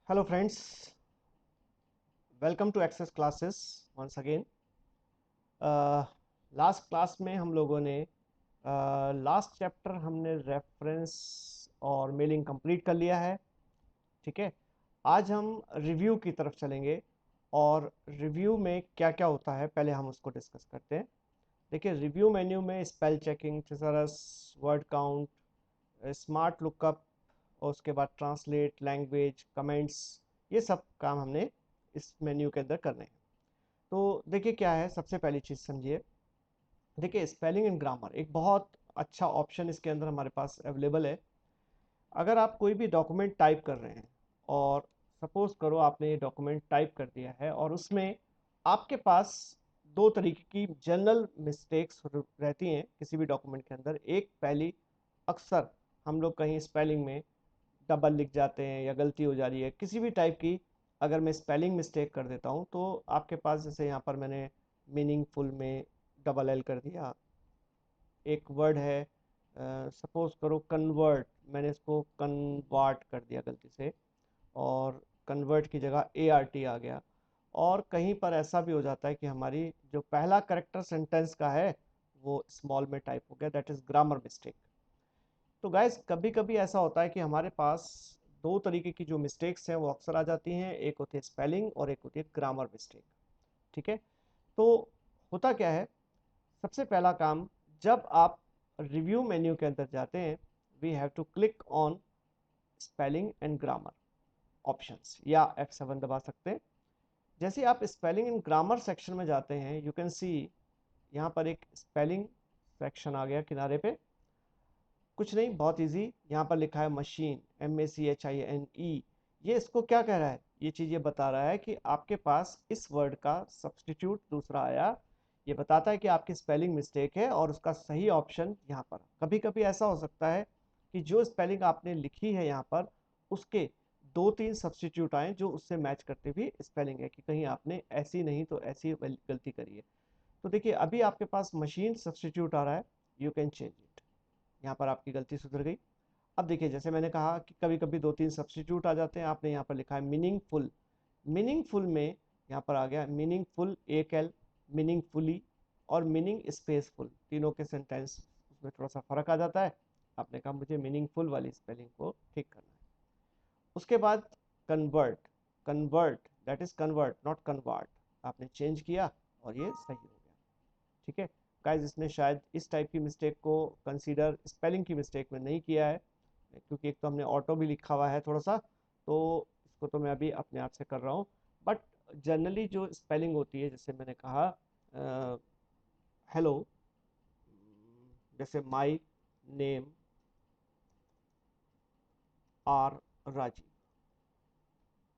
Hello friends, welcome to Access Classes once again. Last class में हम लोगों ने लास्ट चैप्टर हमने रेफरेंस और मेलिंग कंप्लीट कर लिया है। ठीक है, आज हम रिव्यू की तरफ चलेंगे और रिव्यू में क्या क्या होता है पहले हम उसको डिस्कस करते हैं। देखिए, रिव्यू मेन्यू में spell checking, thesaurus, word count, smart lookup और उसके बाद ट्रांसलेट, लैंग्वेज, कमेंट्स, ये सब काम हमने इस मेन्यू के अंदर करने हैं। तो देखिए क्या है, सबसे पहली चीज़ समझिए। देखिए, स्पेलिंग एंड ग्रामर एक बहुत अच्छा ऑप्शन इसके अंदर हमारे पास अवेलेबल है। अगर आप कोई भी डॉक्यूमेंट टाइप कर रहे हैं और सपोज करो आपने ये डॉक्यूमेंट टाइप कर दिया है और उसमें आपके पास दो तरीके की जनरल मिस्टेक्स रहती हैं किसी भी डॉक्यूमेंट के अंदर। एक पहली, अक्सर हम लोग कहीं स्पेलिंग में डबल लिख जाते हैं या गलती हो जा रही है किसी भी टाइप की। अगर मैं स्पेलिंग मिस्टेक कर देता हूँ तो आपके पास, जैसे यहाँ पर मैंने मीनिंगफुल में डबल एल कर दिया। एक वर्ड है, सपोज करो कन्वर्ट, मैंने इसको कन्वर्ट कर दिया गलती से और कन्वर्ट की जगह ए आर टी आ गया। और कहीं पर ऐसा भी हो जाता है कि हमारी जो पहला करेक्टर सेंटेंस का है वो स्मॉल में टाइप हो गया, दैट इज ग्रामर मिस्टेक। तो गाइस, कभी कभी ऐसा होता है कि हमारे पास दो तरीके की जो मिस्टेक्स हैं वो अक्सर आ जाती हैं। एक होती है स्पेलिंग और एक होती है ग्रामर मिस्टेक। ठीक है, तो होता क्या है, सबसे पहला काम, जब आप रिव्यू मेन्यू के अंदर जाते हैं, we have to click on spelling and grammar options या F7 दबा सकते हैं। जैसे आप स्पेलिंग एंड ग्रामर सेक्शन में जाते हैं, यू कैन सी यहाँ पर एक स्पेलिंग सेक्शन आ गया किनारे पे। कुछ नहीं, बहुत इजी, यहाँ पर लिखा है मशीन, MACHINE। ये इसको क्या कह रहा है, ये चीज़ ये बता रहा है कि आपके पास इस वर्ड का सब्स्टिट्यूट दूसरा आया। ये बताता है कि आपकी स्पेलिंग मिस्टेक है और उसका सही ऑप्शन यहाँ पर। कभी कभी ऐसा हो सकता है कि जो स्पेलिंग आपने लिखी है यहाँ पर, उसके दो तीन सब्स्टिट्यूट आए जो उससे मैच करते हुए स्पेलिंग है, कि कहीं आपने ऐसी नहीं तो ऐसी गलती करी है। तो देखिए, अभी आपके पास मशीन सब्स्टिट्यूट आ रहा है, यू कैन चेंज इट। यहाँ पर आपकी गलती सुधर गई। अब देखिए, जैसे मैंने कहा कि कभी कभी दो तीन सब्स्टिट्यूट आ जाते हैं। आपने यहाँ पर लिखा है मीनिंगफुल, मीनिंगफुल में यहाँ पर आ गया मीनिंगफुल एक एल, मीनिंगफुली और मीनिंग स्पेसफुल, तीनों के सेंटेंस उसमें थोड़ा सा फर्क आ जाता है। आपने कहा मुझे मीनिंगफुल वाली स्पेलिंग को ठीक करना है। उसके बाद convert, convert that is convert not convert, आपने चेंज किया और ये सही हो गया। ठीक है गाइस, इसने शायद इस टाइप की मिस्टेक को कंसीडर स्पेलिंग की मिस्टेक में नहीं किया है, क्योंकि एक तो हमने ऑटो भी लिखा हुआ है थोड़ा सा, तो इसको तो मैं अभी अपने आप से कर रहा हूँ। बट जनरली जो स्पेलिंग होती है, जैसे मैंने कहा हेलो, जैसे माई नेम आर राजीव।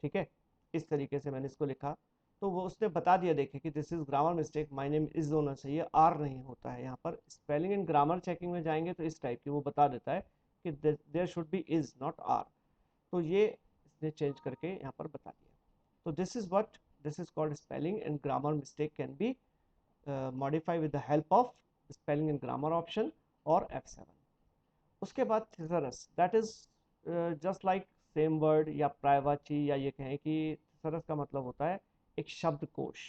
ठीक है, इस तरीके से मैंने इसको लिखा, तो वो उसने बता दिया, देखे कि this is grammar mistake, my name is होना चाहिए, आर नहीं होता है। यहाँ पर स्पेलिंग एंड ग्रामर चेकिंग में जाएंगे तो इस टाइप की वो बता देता है कि there should be is not are. तो ये इसने चेंज करके यहाँ पर बता दिया। तो this is called spelling and grammar mistake can be modify with the help of spelling and grammar option और F7। उसके बाद thesaurus, that is just like same word या प्राइवाची, या ये कहें कि थिसरस का मतलब होता है एक शब्दकोश।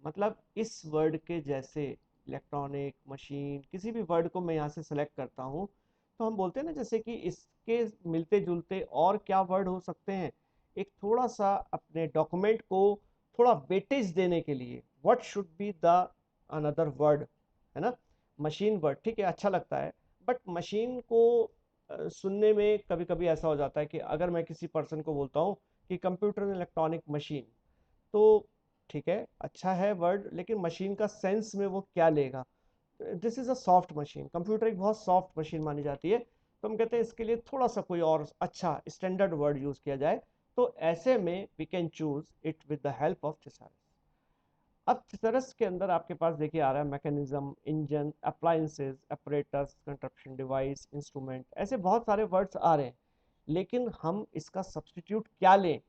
मतलब इस वर्ड के जैसे इलेक्ट्रॉनिक मशीन, किसी भी वर्ड को मैं यहाँ से सेलेक्ट करता हूँ तो हम बोलते हैं ना, जैसे कि इसके मिलते जुलते और क्या वर्ड हो सकते हैं। एक थोड़ा सा अपने डॉक्यूमेंट को थोड़ा वेटेज देने के लिए, what should be the another word, है ना। मशीन वर्ड ठीक है, अच्छा लगता है, बट मशीन को सुनने में कभी कभी ऐसा हो जाता है कि अगर मैं किसी पर्सन को बोलता हूँ कि कंप्यूटर इलेक्ट्रॉनिक मशीन, तो ठीक है, अच्छा है वर्ड, लेकिन मशीन का सेंस में वो क्या लेगा। This is a soft machine, computer एक बहुत सॉफ्ट मशीन मानी जाती है, तो हम कहते हैं इसके लिए थोड़ा सा कोई और अच्छा स्टैंडर्ड वर्ड यूज किया जाए। तो ऐसे में we can choose it with the help of thesaurus. अब थिसरस के अंदर आपके पास देखिए आ रहा है mechanism, engine, appliances, apparatus, construction device, instrument, ऐसे बहुत सारे वर्ड्स आ रहे हैं। लेकिन हम इसका सब्स्टिट्यूट क्या लें,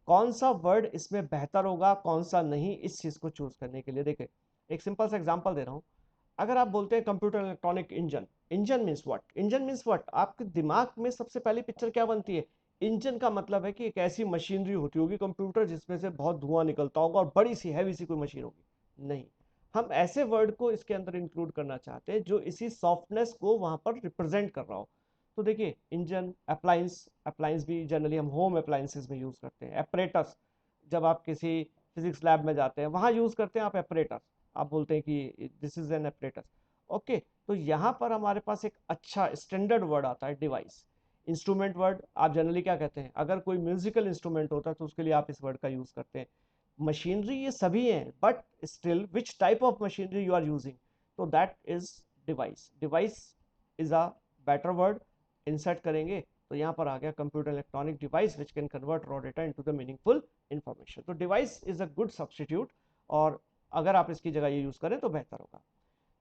कौन सा वर्ड इसमें बेहतर होगा कौन सा नहीं, इस चीज को चूज करने के लिए देखिए एक सिंपल सा एग्जांपल दे रहा हूं। अगर आप बोलते हैं computer electronic engine, engine means what, engine means what, आपके दिमाग में सबसे पहली पिक्चर क्या बनती है, इंजन का मतलब है कि एक ऐसी मशीनरी होती होगी कंप्यूटर जिसमें से बहुत धुआं निकलता होगा और बड़ी सी हैवी सी कोई मशीन होगी, नहीं। हम ऐसे वर्ड को इसके अंदर इंक्लूड करना चाहते हैं जो इसी सॉफ्टनेस को वहां पर रिप्रेजेंट कर रहा हो। तो देखिए इंजन, अप्लायंस, अप्लायंस भी जनरली हम होम अप्लायंसेस में यूज करते हैं। एपरेटस, जब आप किसी फिजिक्स लैब में जाते हैं वहां यूज करते हैं आप एपरेटस, आप बोलते हैं कि this is an apparatus. Okay, तो यहाँ पर हमारे पास एक अच्छा स्टैंडर्ड वर्ड आता है डिवाइस। इंस्ट्रूमेंट वर्ड आप जनरली क्या कहते हैं, अगर कोई म्यूजिकल इंस्ट्रूमेंट होता है तो उसके लिए आप इस वर्ड का यूज करते हैं। मशीनरी ये सभी हैं, but still which type of machinery you are using, तो that is device. Device is a better word. Insert करेंगे तो यहाँ पर आ गया computer electronic device which can convert raw data into the meaningful information. तो device is a good substitute, और अगर आप इसकी जगह ये यूज करें तो बेहतर होगा।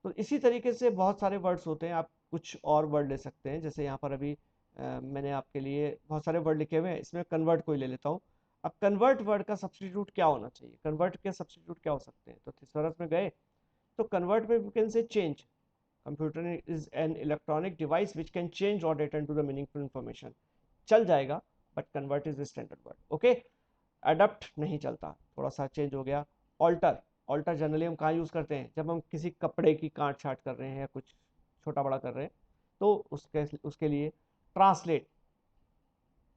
तो इसी तरीके से बहुत सारे वर्ड्स होते हैं, आप कुछ और वर्ड ले सकते हैं। जैसे यहाँ पर अभी मैंने आपके लिए बहुत सारे वर्ड लिखे हुए हैं, इसमें कन्वर्ट को ही ले लेता हूँ। अब कन्वर्ट वर्ड का सब्सटीट्यूट क्या होना चाहिए, कन्वर्ट के सब्सटीट्यूट क्या हो सकते हैं, तो थिसॉरस में गए तो कन्वर्ट में we can say change. Computer is an electronic device which can change और data into the meaningful information, चल जाएगा, but convert is the standard word. Okay, adapt नहीं चलता, थोड़ा सा चेंज हो गया। ऑल्टर, ऑल्टर जनरली हम कहाँ यूज़ करते हैं, जब हम किसी कपड़े की काट छाट कर रहे हैं या कुछ छोटा बड़ा कर रहे हैं तो उसके लिए। Translate,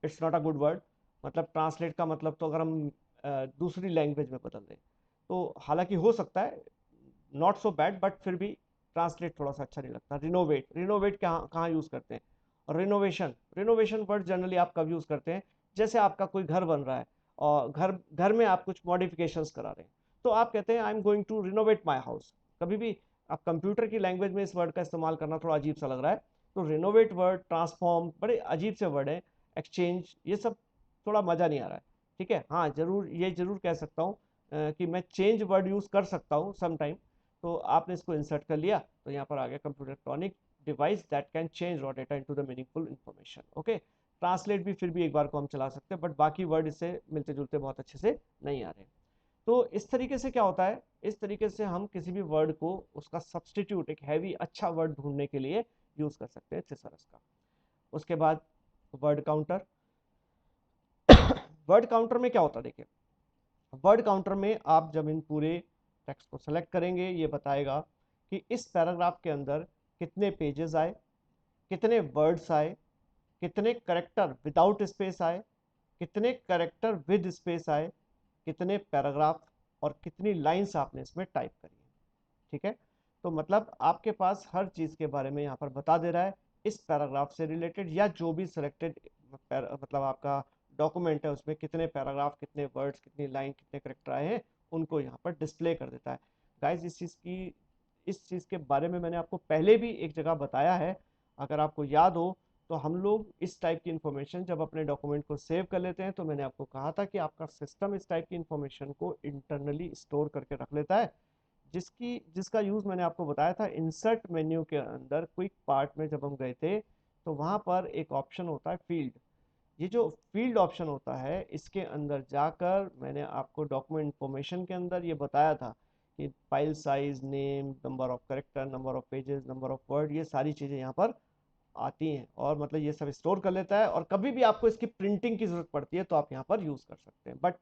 it's not a good word. मतलब ट्रांसलेट का मतलब तो अगर हम दूसरी लैंग्वेज में बदल दें तो हालांकि हो सकता है, नॉट सो बैड, बट फिर भी ट्रांसलेट थोड़ा सा अच्छा नहीं लगता। रिनोवेट, रिनोवेट कहाँ कहाँ यूज़ करते हैं, और रिनोवेशन, रिनोवेशन वर्ड जनरली आप कब यूज़ करते हैं, जैसे आपका कोई घर बन रहा है और घर घर में आप कुछ मॉडिफिकेशंस करा रहे हैं तो आप कहते हैं I am going to renovate my house. कभी भी आप कंप्यूटर की लैंग्वेज में इस वर्ड का इस्तेमाल करना थोड़ा अजीब सा लग रहा है। तो रिनोवेट वर्ड, ट्रांसफॉर्म, बड़े अजीब से वर्ड है। एक्सचेंज, ये सब थोड़ा मज़ा नहीं आ रहा है। ठीक है, हाँ जरूर, ये जरूर कह सकता हूँ कि मैं चेंज वर्ड यूज़ कर सकता हूँ सम टाइम। तो आपने इसको इंसर्ट कर लिया तो यहाँ पर आ गया computer electronic device that can change raw data into the meaningful information. Okay, translate भी फिर भी एक बार को हम चला सकते हैं, बट बाकी वर्ड इससे मिलते जुलते बहुत अच्छे से नहीं आ रहे। तो इस तरीके से क्या होता है, इस तरीके से हम किसी भी वर्ड को उसका सब्सटीट्यूट, एक हैवी अच्छा वर्ड ढूंढने के लिए यूज कर सकते हैं थिसॉरस का। उसके बाद वर्ड काउंटर। वर्ड काउंटर में क्या होता है, देखिए वर्ड काउंटर में आप जब इन पूरे टेक्स्ट को सेलेक्ट करेंगे ये बताएगा कि इस पैराग्राफ के अंदर कितने पेजेस आए, कितने वर्ड्स आए, कितने करेक्टर विदाउट स्पेस आए, कितने करेक्टर विद स्पेस आए, कितने पैराग्राफ और कितनी लाइंस आपने इसमें टाइप करी है। ठीक है, तो मतलब आपके पास हर चीज के बारे में यहाँ पर बता दे रहा है, इस पैराग्राफ से रिलेटेड या जो भी सिलेक्टेड मतलब आपका डॉक्यूमेंट है उसमें कितने पैराग्राफ, कितने वर्ड्स, कितनी लाइन, कितने करेक्टर आए हैं, उनको यहाँ पर डिस्प्ले कर देता है। गाइस इस चीज के बारे में मैंने आपको पहले भी एक जगह बताया है, अगर आपको याद हो तो। हम लोग इस टाइप की इंफॉर्मेशन जब अपने डॉक्यूमेंट को सेव कर लेते हैं तो मैंने आपको कहा था कि आपका सिस्टम इस टाइप की इंफॉर्मेशन को इंटरनली स्टोर करके रख लेता है, जिसका यूज मैंने आपको बताया था इंसर्ट मेन्यू के अंदर क्विक पार्ट में जब हम गए थे तो वहां पर एक ऑप्शन होता है फील्ड। ये जो फील्ड ऑप्शन होता है इसके अंदर जाकर मैंने आपको डॉक्यूमेंट इंफॉर्मेशन के अंदर ये बताया था कि file size, name, number of character, number of pages, number of word, ये सारी चीजें यहाँ पर आती हैं और मतलब ये सब स्टोर कर लेता है। और कभी भी आपको इसकी प्रिंटिंग की जरूरत पड़ती है तो आप यहाँ पर यूज कर सकते हैं। बट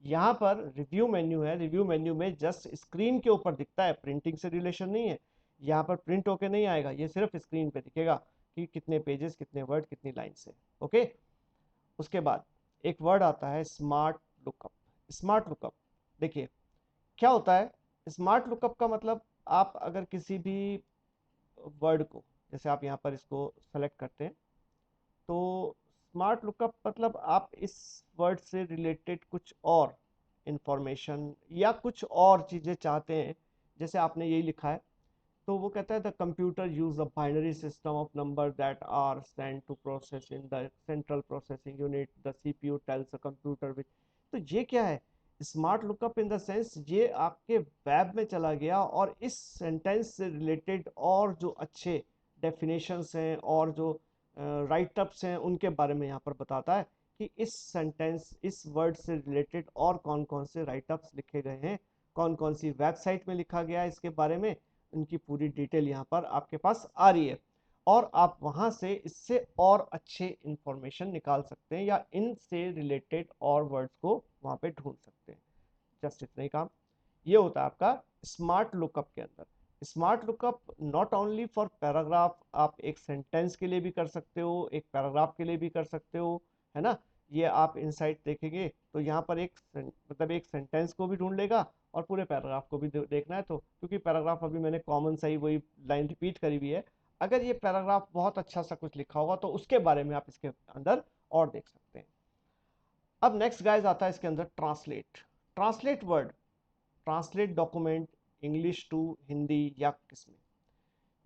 यहाँ पर रिव्यू मेन्यू है, रिव्यू मेन्यू में जस्ट स्क्रीन के ऊपर दिखता है, प्रिंटिंग से रिलेशन नहीं है। यहाँ पर प्रिंट होके नहीं आएगा, ये सिर्फ स्क्रीन पे दिखेगा कि कितने पेजेस, कितने वर्ड, कितनी लाइन है। ओके, उसके बाद एक वर्ड आता है स्मार्ट लुकअप। स्मार्ट लुकअप, देखिए क्या होता है स्मार्ट लुकअप का मतलब, आप अगर किसी भी वर्ड को, जैसे आप यहाँ पर इसको सेलेक्ट करते हैं तो स्मार्ट लुकअप मतलब आप इस वर्ड से रिलेटेड कुछ और इंफॉर्मेशन या कुछ और चीज़ें चाहते हैं, जैसे आपने यही लिखा है तो वो कहता है the computer use a binary system of number that are sent to process in the central processing unit, the CPU tells a computer which. तो ये क्या है, smart lookup in the sense ये आपके वेब में चला गया और इस सेंटेंस से रिलेटेड और जो अच्छे डेफिनेशंस हैं और जो राइटअप्स हैं उनके बारे में यहाँ पर बताता है कि इस सेंटेंस, इस वर्ड से रिलेटेड और कौन कौन से राइटअप्स लिखे गए हैं, कौन कौन सी वेबसाइट में लिखा गया है इसके बारे में, उनकी पूरी डिटेल यहाँ पर आपके पास आ रही है। और आप वहां से इससे और अच्छे इंफॉर्मेशन निकाल सकते हैं या इनसे रिलेटेड और वर्ड्स को वहां पे ढूंढ सकते हैं। जस्ट इतना ही काम। ये होता है आपका स्मार्ट लुकअप के अंदर। Smart lookup not only for paragraph, आप एक सेंटेंस के लिए भी कर सकते हो, एक पैराग्राफ के लिए भी कर सकते हो, है ना। ये आप इनसाइट देखेंगे तो यहाँ पर एक मतलब एक सेंटेंस को भी ढूंढ लेगा और पूरे पैराग्राफ को भी देखना है तो, क्योंकि पैराग्राफ अभी मैंने कॉमन सा ही वही लाइन रिपीट करी हुई है। अगर ये पैराग्राफ बहुत अच्छा सा कुछ लिखा होगा तो उसके बारे में आप इसके अंदर और देख सकते हैं। अब नेक्स्ट गाइस आता है इसके अंदर translate. Translate word, translate document English to Hindi या किसमें।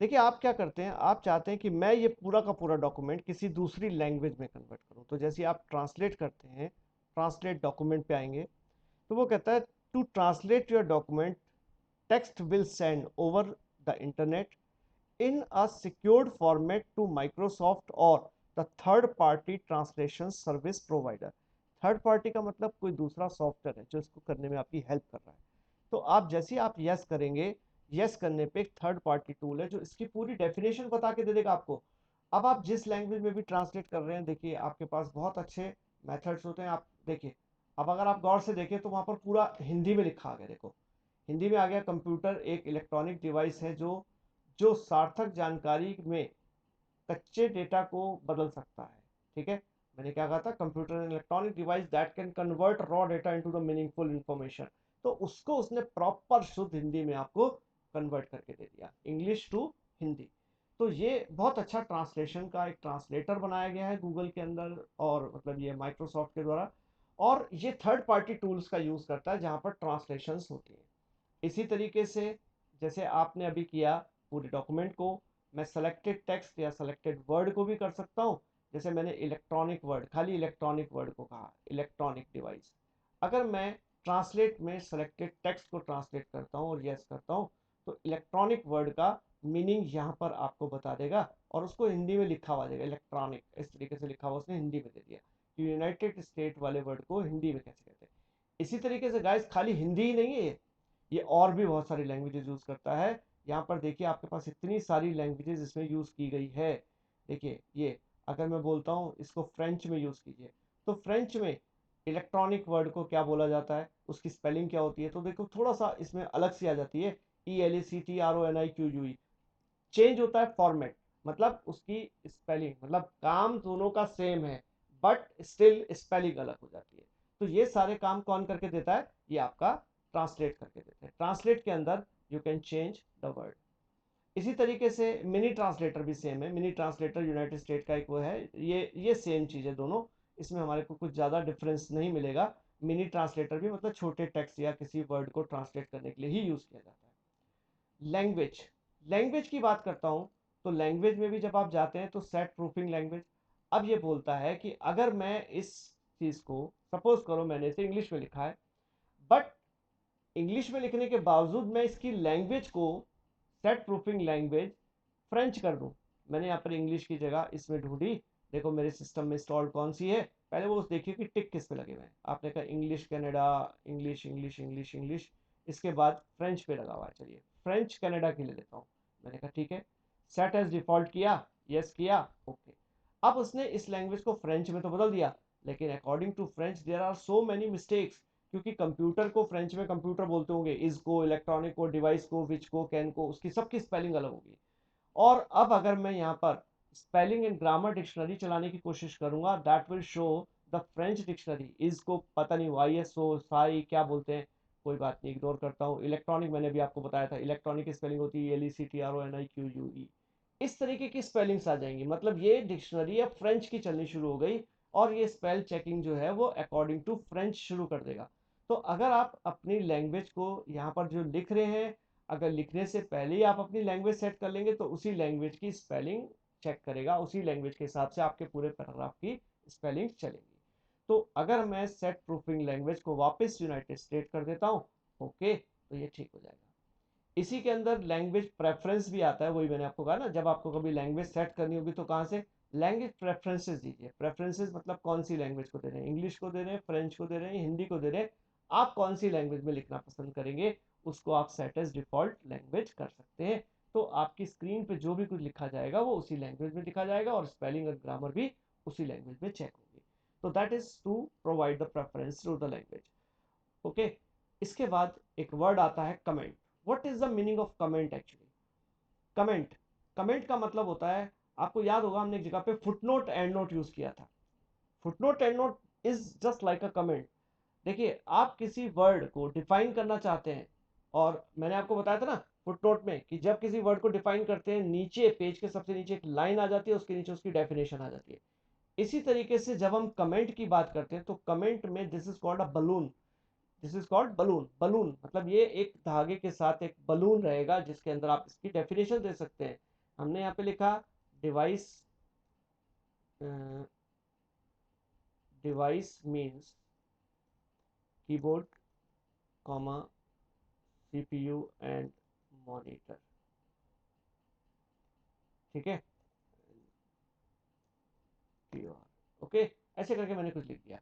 देखिए आप क्या करते हैं, आप चाहते हैं कि मैं ये पूरा का पूरा डॉक्यूमेंट किसी दूसरी लैंग्वेज में कन्वर्ट करूं, तो जैसे आप ट्रांसलेट करते हैं, ट्रांसलेट डॉक्यूमेंट पे आएंगे तो वो कहता है to translate your document text will send over the internet in a secured format to Microsoft or the third party translation service provider। Third party का मतलब कोई दूसरा सॉफ्टवेयर है जो इसको करने में आपकी हेल्प कर रहा है। तो आप जैसे ही आप यस करेंगे, यस करने पे एक थर्ड पार्टी टूल है जो इसकी पूरी डेफिनेशन बता के दे देगा आपको। अब आप जिस लैंग्वेज में भी ट्रांसलेट कर रहे हैं, देखिए आपके पास बहुत अच्छे मेथड्स होते हैं। आप देखिए, अब अगर आप गौर से देखें तो वहां पर पूरा हिंदी में लिखा आ गया। देखो हिंदी में आ गया, कंप्यूटर एक इलेक्ट्रॉनिक डिवाइस है जो जो सार्थक जानकारी में कच्चे डेटा को बदल सकता है। ठीक है, मैंने क्या कहा था, computer electronic device that can convert raw data into the meaningful information. तो उसको उसने प्रॉपर शुद्ध हिंदी में आपको कन्वर्ट करके दे दिया, इंग्लिश टू हिंदी। तो ये बहुत अच्छा ट्रांसलेशन का एक ट्रांसलेटर बनाया गया है गूगल के अंदर, और मतलब ये माइक्रोसॉफ्ट के द्वारा। और ये थर्ड पार्टी टूल्स का यूज करता है जहां पर ट्रांसलेशंस होती है। इसी तरीके से जैसे आपने अभी किया पूरे डॉक्यूमेंट को, मैं सेलेक्टेड टेक्स्ट या सेलेक्टेड वर्ड को भी कर सकता हूँ। जैसे मैंने इलेक्ट्रॉनिक वर्ड, खाली इलेक्ट्रॉनिक वर्ड को कहा, इलेक्ट्रॉनिक डिवाइस। अगर मैं ट्रांसलेट में सेलेक्टेड टेक्स्ट को ट्रांसलेट करता हूँ और यस करता हूँ तो इलेक्ट्रॉनिक वर्ड का मीनिंग यहाँ पर आपको बता देगा और उसको हिंदी में लिखा हुआ देगा। इलेक्ट्रॉनिक इस तरीके से लिखा हुआ उसने हिंदी में दे दिया कि यूनाइटेड स्टेट वाले वर्ड को हिंदी में कैसे कहते हैं। इसी तरीके से गाइस खाली हिंदी ही नहीं है ये और भी बहुत सारी लैंग्वेजेस यूज करता है। यहाँ पर देखिए आपके पास इतनी सारी लैंग्वेजेस इसमें यूज की गई है। देखिए ये अगर मैं बोलता हूँ इसको फ्रेंच में यूज कीजिए, तो फ्रेंच में इलेक्ट्रॉनिक वर्ड को क्या बोला जाता है, उसकी स्पेलिंग क्या होती है, तो देखो थोड़ा सा इसमें अलग सी आ जाती है। ELECTRONIQUE, चेंज होता है फॉर्मेट, मतलब उसकी स्पेलिंग, मतलब काम दोनों का सेम है बट स्टिल स्पेलिंग अलग हो जाती है। तो ये सारे काम कौन करके देता है, ये आपका ट्रांसलेट करके देते हैं। ट्रांसलेट के अंदर you can change the word. इसी तरीके से मिनी ट्रांसलेटर भी सेम है। मिनी ट्रांसलेटर यूनाइटेड स्टेट का एक वो है, ये सेम चीज़ है दोनों। इसमें हमारे को कुछ ज़्यादा डिफरेंस नहीं मिलेगा। मिनी ट्रांसलेटर भी मतलब छोटे टेक्स्ट या किसी वर्ड को ट्रांसलेट करने के लिए ही यूज़ किया जाता है। लैंग्वेज, लैंग्वेज की बात करता हूँ तो लैंग्वेज में भी जब आप जाते हैं तो सेट प्रूफिंग लैंग्वेज। अब ये बोलता है कि अगर मैं इस चीज़ को, सपोज करो मैंने इसे इंग्लिश में लिखा है, बट इंग्लिश में लिखने के बावजूद मैं इसकी लैंग्वेज को, सेट प्रूफिंग लैंग्वेज, फ्रेंच कर दूं। मैंने यहाँ पर इंग्लिश की जगह इसमें ढूंढी, देखो मेरे सिस्टम में इंस्टॉल्ड कौन सी है, पहले वो देखिए कि टिक किस पे लगे हुए हैं। आपने कहा English Canada, English English English English, इसके बाद फ्रेंच पे लगा हुआ है। चलिए फ्रेंच कनाडा के लिए लेता हूँ। मैंने कहा ठीक है, सेट एज डिफॉल्ट किया, यस किया, ओके। अब उसने इस लैंग्वेज को फ्रेंच में तो बदल दिया, लेकिन according to French there are so many mistakes. क्योंकि कंप्यूटर को फ्रेंच में कंप्यूटर बोलते होंगे, इज को, इलेक्ट्रॉनिक को, डिवाइस को, विच को, कैन को, उसकी सबकी स्पेलिंग अलग होगी। और अब अगर मैं यहाँ पर स्पेलिंग एंड ग्रामर डिक्शनरी चलाने की कोशिश करूंगा, that will show the French dictionary. Is को पता नहीं वाई एस ओ साई क्या बोलते हैं, कोई बात नहीं, इग्नोर करता हूँ। इलेक्ट्रॉनिक मैंने भी आपको बताया था, इलेक्ट्रॉनिक की स्पेलिंग होती है ELECTRONIQUE। इस तरीके की स्पेलिंग्स आ जाएंगी, मतलब ये डिक्शनरी अब फ्रेंच की चलनी शुरू हो गई और ये स्पेल चेकिंग जो है वो अकॉर्डिंग टू फ्रेंच शुरू कर देगा। तो अगर आप अपनी लैंग्वेज को यहाँ पर जो लिख रहे हैं, अगर लिखने से पहले ही आप अपनी लैंग्वेज सेट कर लेंगे तो उसी लैंग्वेज की स्पेलिंग चेक करेगा, उसी लैंग्वेज के हिसाब से आपके पूरे पैराग्राफ की स्पेलिंग चलेगी। तो अगर मैं सेट प्रूफिंग लैंग्वेज को वापस यूनाइटेड स्टेट कर देता हूँ, ओके, तो ये ठीक हो जाएगा। इसी के अंदर लैंग्वेज प्रेफरेंस भी आता है, वही मैंने आपको कहा ना, जब आपको कभी लैंग्वेज सेट करनी होगी तो कहाँ से, लैंग्वेज प्रेफरेंसेस दीजिए। प्रेफरेंसेस मतलब कौन सी लैंग्वेज को दे रहे हैं, इंग्लिश को दे रहे हैं, फ्रेंच को दे रहे हैं, हिंदी को दे रहे हैं, आप कौन सी लैंग्वेज में लिखना पसंद करेंगे उसको आप सेट एज डिफॉल्ट लैंग्वेज कर सकते हैं। तो आपकी स्क्रीन पे जो भी कुछ लिखा जाएगा वो उसी लैंग्वेज में लिखा जाएगा और स्पेलिंग और ग्रामर भी उसी लैंग्वेज में चेक होगी। तो that is to provide the preference through the language. Okay, इसके बाद एक वर्ड आता है comment. What is the meaning of comment actually? Comment, comment का मतलब होता है, आपको याद होगा हमने एक जगह पे फुटनोट एंड नोट यूज किया था। Footnote and note is just like a comment. देखिए, आप किसी वर्ड को डिफाइन करना चाहते हैं, और मैंने आपको बताया था ना फुटनोट में कि जब किसी वर्ड को डिफाइन करते हैं, नीचे पेज के सबसे नीचे एक लाइन आ जाती है, उसके नीचे उसकी डेफिनेशन आ जाती है। इसी तरीके से जब हम कमेंट की बात करते हैं तो कमेंट में this is called a balloon. This is called balloon. Balloon मतलब ये एक धागे के साथ एक बलून रहेगा जिसके अंदर आप इसकी डेफिनेशन दे सकते हैं। हमने यहाँ पे लिखा device, device means keyboard comma CPU and monitor. ठीक है, ओके, ऐसे करके मैंने कुछ लिख दिया।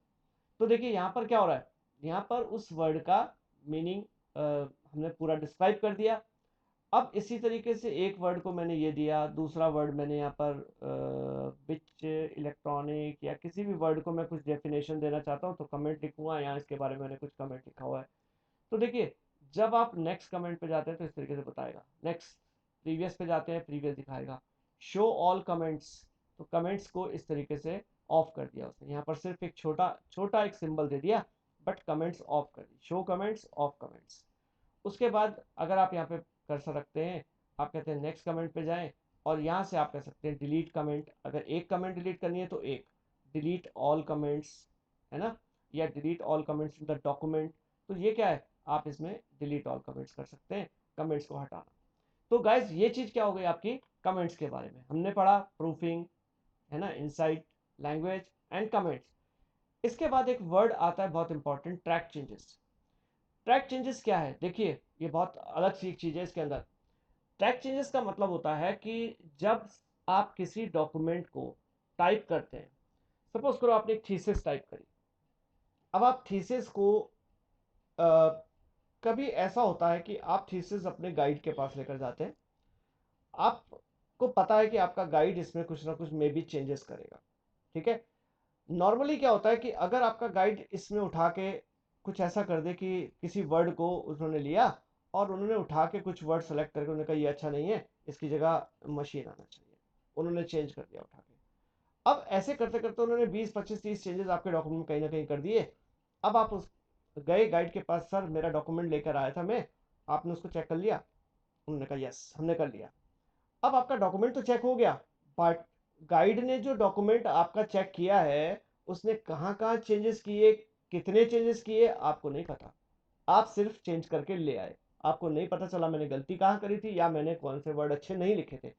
तो देखिए यहाँ पर क्या हो रहा है, यहाँ पर उस वर्ड का मीनिंग हमने पूरा डिस्क्राइब कर दिया। अब इसी तरीके से एक वर्ड को मैंने ये दिया, दूसरा वर्ड मैंने यहाँ पर विच इलेक्ट्रॉनिक या किसी भी वर्ड को मैं कुछ डेफिनेशन देना चाहता हूँ तो कमेंट लिखूंगा, यहाँ इसके बारे में मैंने कुछ कमेंट लिखा हुआ है। तो देखिए, जब आप नेक्स्ट कमेंट पे जाते हैं तो इस तरीके से बताएगा। नेक्स्ट प्रीवियस पे जाते हैं, प्रीवियस दिखाएगा। शो ऑल कमेंट्स, तो कमेंट्स को इस तरीके से ऑफ कर दिया उसने, यहाँ पर सिर्फ एक छोटा छोटा एक सिंबल दे दिया, बट कमेंट्स ऑफ कर दी। Show comments, off comments. उसके बाद अगर आप यहाँ पे कर सकते हैं, आप कहते हैं नेक्स्ट कमेंट पे जाएं, और यहाँ से आप कह सकते हैं डिलीट कमेंट। अगर एक कमेंट डिलीट करनी है तो एक, डिलीट ऑल कमेंट्स, है ना, या delete all comments in the document. तो ये क्या है, आप इसमें डिलीट ऑल कमेंट्स कर सकते हैं, कमेंट्स को हटाना। तो गाइज ये चीज क्या हो गई आपकी कमेंट्स के बारे में, हमने पढ़ा प्रूफिंग, है ना, इनसाइट, लैंग्वेज एंड कमेंट्स। इसके बाद एक वर्ड आता है बहुत important, track changes. Track changes क्या है, देखिए ये बहुत अलग सी एक चीज है इसके अंदर। ट्रैक चेंजेस का मतलब होता है कि जब आप किसी डॉक्यूमेंट को टाइप करते हैं, सपोज करो आपने एक थीसिस टाइप करी। अब आप थीसिस को कभी ऐसा होता है कि आप थीसिस अपने गाइड के पास लेकर जाते हैं, आपको पता है कि आपका गाइड इसमें कुछ ना कुछ मे बी चेंजेस करेगा। ठीक है, नॉर्मली क्या होता है कि अगर आपका गाइड इसमें उठा के कुछ ऐसा कर दे कि किसी वर्ड को उन्होंने लिया और उन्होंने उठा के कुछ वर्ड सेलेक्ट करके उन्होंने कहा ये अच्छा नहीं है, इसकी जगह मशीन आना चाहिए, उन्होंने चेंज कर दिया उठा के। अब ऐसे करते करते उन्होंने 20 25 30 चेंजेस आपके डॉक्यूमेंट में कहीं ना कहीं कर दिए। अब आप उस गए गाइड के पास, सर मेरा डॉक्यूमेंट लेकर आया था मैं, आपने उसको चेक कर लिया? उन्होंने कहा यस हमने कर लिया। अब आपका डॉक्यूमेंट तो चेक हो गया, बट गाइड ने जो डॉक्यूमेंट आपका चेक किया है उसने कहाँ कहाँ चेंजेस किए, कितने चेंजेस किए आपको नहीं पता। आप सिर्फ चेंज करके ले आए, आपको नहीं पता चला मैंने गलती कहाँ करी थी या मैंने कौन से वर्ड अच्छे नहीं लिखे थे।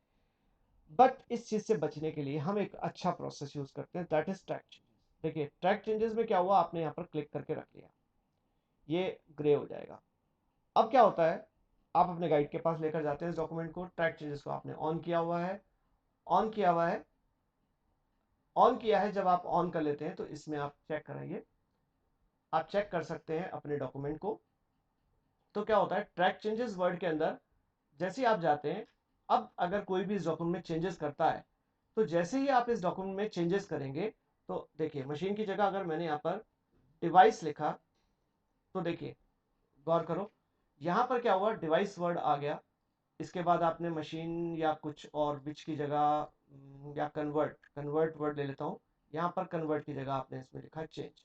बट इस चीज से बचने के लिए हम एक अच्छा प्रोसेस यूज करते हैं, दैट इज ट्रैक चेंजेस। देखिए ट्रैक चेंजेस में क्या हुआ, आपने यहाँ पर क्लिक करके रख लिया, ये ग्रे हो जाएगा। अब क्या होता है, आप अपने गाइड के पास लेकर जाते हैं इस डॉक्यूमेंट को, ट्रैक चेंजेस को आपने ऑन किया हुआ है, ऑन किया हुआ है, ऑन किया है। जब आप ऑन कर लेते हैं तो इसमें आप चेक कराइए, आप चेक कर सकते हैं अपने डॉक्यूमेंट को। तो क्या होता है ट्रैक चेंजेस वर्ड के अंदर, जैसे ही आप जाते हैं, अब अगर कोई भी इस डॉक्यूमेंट में चेंजेस करता है तो जैसे ही आप इस डॉक्यूमेंट में चेंजेस करेंगे, तो देखिए मशीन की जगह अगर मैंने यहाँ पर डिवाइस लिखा, तो देखिए गौर करो, यहाँ पर क्या हुआ, डिवाइस वर्ड आ गया। इसके बाद आपने मशीन या कुछ और विच की जगह या कन्वर्ट, कन्वर्ट वर्ड ले लेता हूँ, यहाँ पर कन्वर्ट की जगह आपने इसमें लिखा चेंज।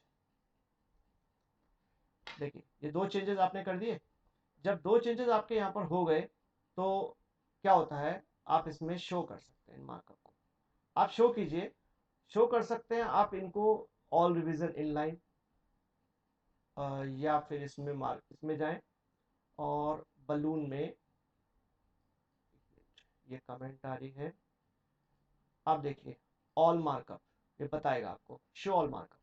देखिए ये दो चेंजेस आपने कर दिए। जब दो चेंजेस आपके यहाँ पर हो गए तो क्या होता है, आप इसमें शो कर सकते हैं मार्कअप को, आप शो कीजिए, शो कर सकते हैं आप इनको, ऑल रिवीजन इन लाइन, या फिर इसमें मार्क, इसमें जाएं और बलून में ये कमेंट आ रही है, आप देखिए ऑल मार्कअप, ये बताएगा आपको शो ऑल मार्कअप,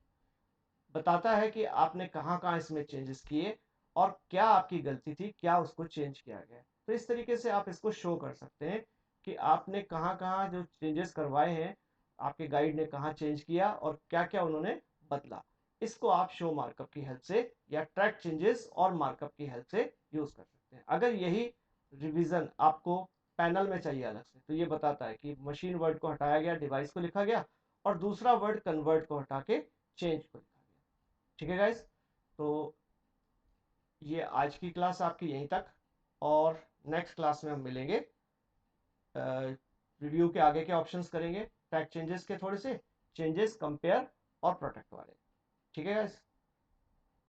बताता है कि आपने कहाँ कहाँ इसमें चेंजेस किए और क्या आपकी गलती थी, क्या उसको चेंज किया गया। तो इस तरीके से आप इसको शो कर सकते हैं कि आपने कहाँ कहाँ जो चेंजेस करवाए हैं, आपके गाइड ने कहाँ चेंज किया और क्या क्या उन्होंने बदला। इसको आप शो मार्कअप की हेल्प से या ट्रैक चेंजेस और मार्कअप की हेल्प से यूज कर सकते हैं। अगर यही रिवीजन आपको पैनल में चाहिए अलग से, तो ये बताता है कि मशीन वर्ड को हटाया गया, डिवाइस को लिखा गया, और दूसरा वर्ड कन्वर्ट को हटा के चेंज को लिखा गया। ठीक है गाइस, तो ये आज की क्लास आपकी यहीं तक, और नेक्स्ट क्लास में हम मिलेंगे, रिव्यू के आगे के ऑप्शंस करेंगे, टैग चेंजेस के थोड़े से चेंजेस, कंपेयर और प्रोटेक्ट वाले। ठीक है गाइस।